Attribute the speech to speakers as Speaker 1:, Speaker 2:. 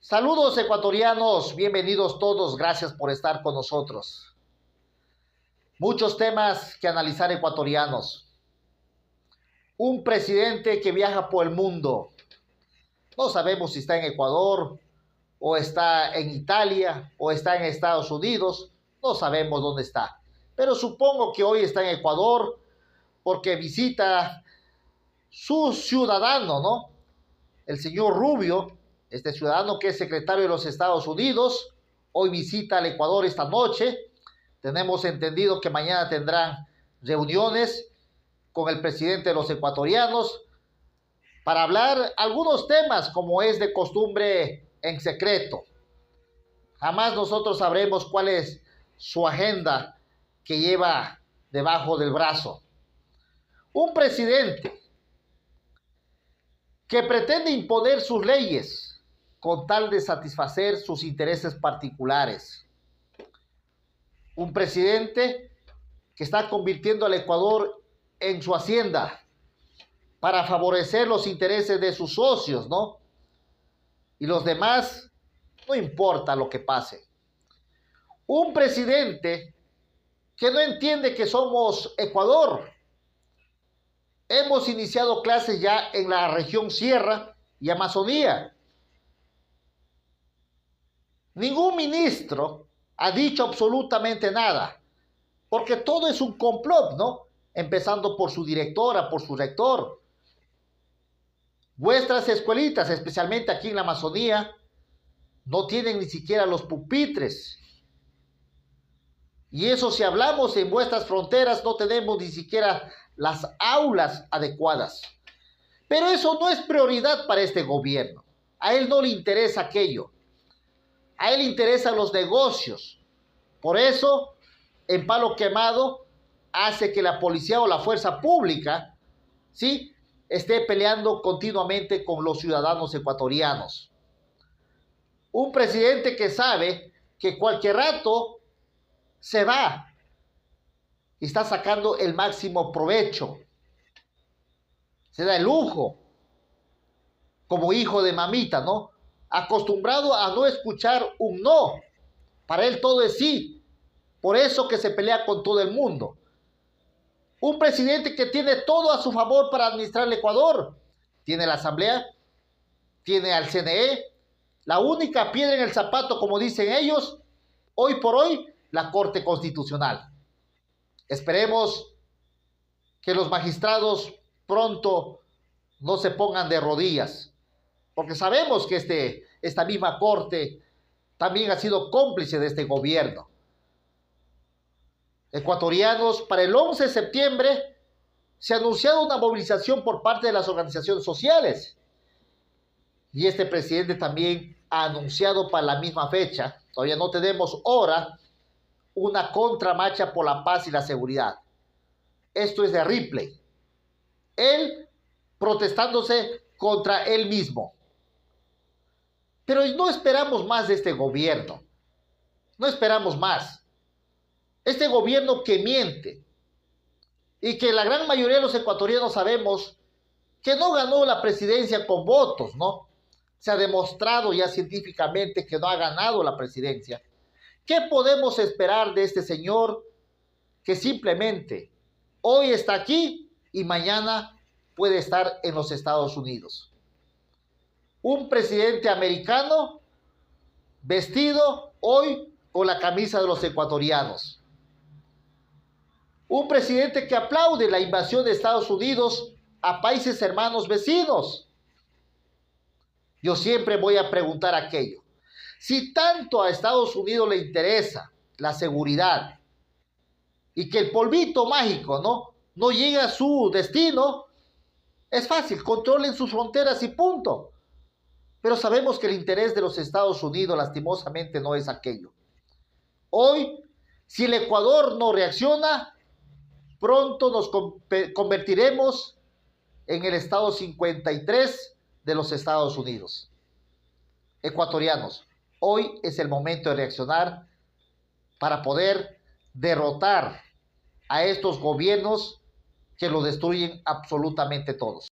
Speaker 1: Saludos ecuatorianos, bienvenidos todos, gracias por estar con nosotros. Muchos temas que analizar ecuatorianos. Un presidente que viaja por el mundo. No sabemos si está en Ecuador, o está en Italia, o está en Estados Unidos. No sabemos dónde está. Pero supongo que hoy está en Ecuador porque visita su ciudadano, ¿no? El señor Rubio, este ciudadano que es secretario de los Estados Unidos, hoy visita al Ecuador esta noche. Tenemos entendido que mañana tendrán reuniones con el presidente de los ecuatorianos para hablar algunos temas como es de costumbre en secreto. Jamás nosotros sabremos cuál es su agenda que lleva debajo del brazo. Un presidente que pretende imponer sus leyes con tal de satisfacer sus intereses particulares. Un presidente que está convirtiendo al Ecuador en su hacienda para favorecer los intereses de sus socios, ¿no? Y los demás, no importa lo que pase. Un presidente que no entiende que somos Ecuador. Hemos iniciado clases ya en la región Sierra y Amazonía. Ningún ministro ha dicho absolutamente nada, porque todo es un complot, ¿no? Empezando por su directora, por su rector. Vuestras escuelitas, especialmente aquí en la Amazonía, no tienen ni siquiera los pupitres. Y eso si hablamos en vuestras fronteras, no tenemos ni siquiera las aulas adecuadas. Pero eso no es prioridad para este gobierno. A él no le interesa aquello. A él le interesan los negocios. Por eso, en Palo Quemado, hace que la policía o la fuerza pública, ¿sí?, esté peleando continuamente con los ciudadanos ecuatorianos. Un presidente que sabe que cualquier rato se va y está sacando el máximo provecho. Se da el lujo, como hijo de mamita, ¿no? Acostumbrado a no escuchar un no. Para él todo es sí. Por eso que se pelea con todo el mundo. Un presidente que tiene todo a su favor para administrar el Ecuador. Tiene la Asamblea, tiene al CNE. La única piedra en el zapato, como dicen ellos, hoy por hoy, la Corte Constitucional. Esperemos que los magistrados pronto no se pongan de rodillas, porque sabemos que esta misma Corte también ha sido cómplice de este gobierno. Ecuatorianos, para el 11 de septiembre se ha anunciado una movilización por parte de las organizaciones sociales. Y este presidente también ha anunciado para la misma fecha, todavía no tenemos hora, una contramarcha por la paz y la seguridad. Esto es de Ripley. Él protestándose contra él mismo. Pero no esperamos más de este gobierno. No esperamos más. Este gobierno que miente y que la gran mayoría de los ecuatorianos sabemos que no ganó la presidencia con votos, ¿no? Se ha demostrado ya científicamente que no ha ganado la presidencia. ¿Qué podemos esperar de este señor que simplemente hoy está aquí y mañana puede estar en los Estados Unidos? Un presidente americano vestido hoy con la camisa de los ecuatorianos. Un presidente que aplaude la invasión de Estados Unidos a países hermanos vecinos. Yo siempre voy a preguntar aquello. Si tanto a Estados Unidos le interesa la seguridad y que el polvito mágico no llegue a su destino, es fácil, controlen sus fronteras y punto. Pero sabemos que el interés de los Estados Unidos lastimosamente no es aquello. Hoy, si el Ecuador no reacciona, pronto nos convertiremos en el estado 53 de los Estados Unidos. Ecuatorianos, hoy es el momento de reaccionar para poder derrotar a estos gobiernos que lo destruyen absolutamente todos.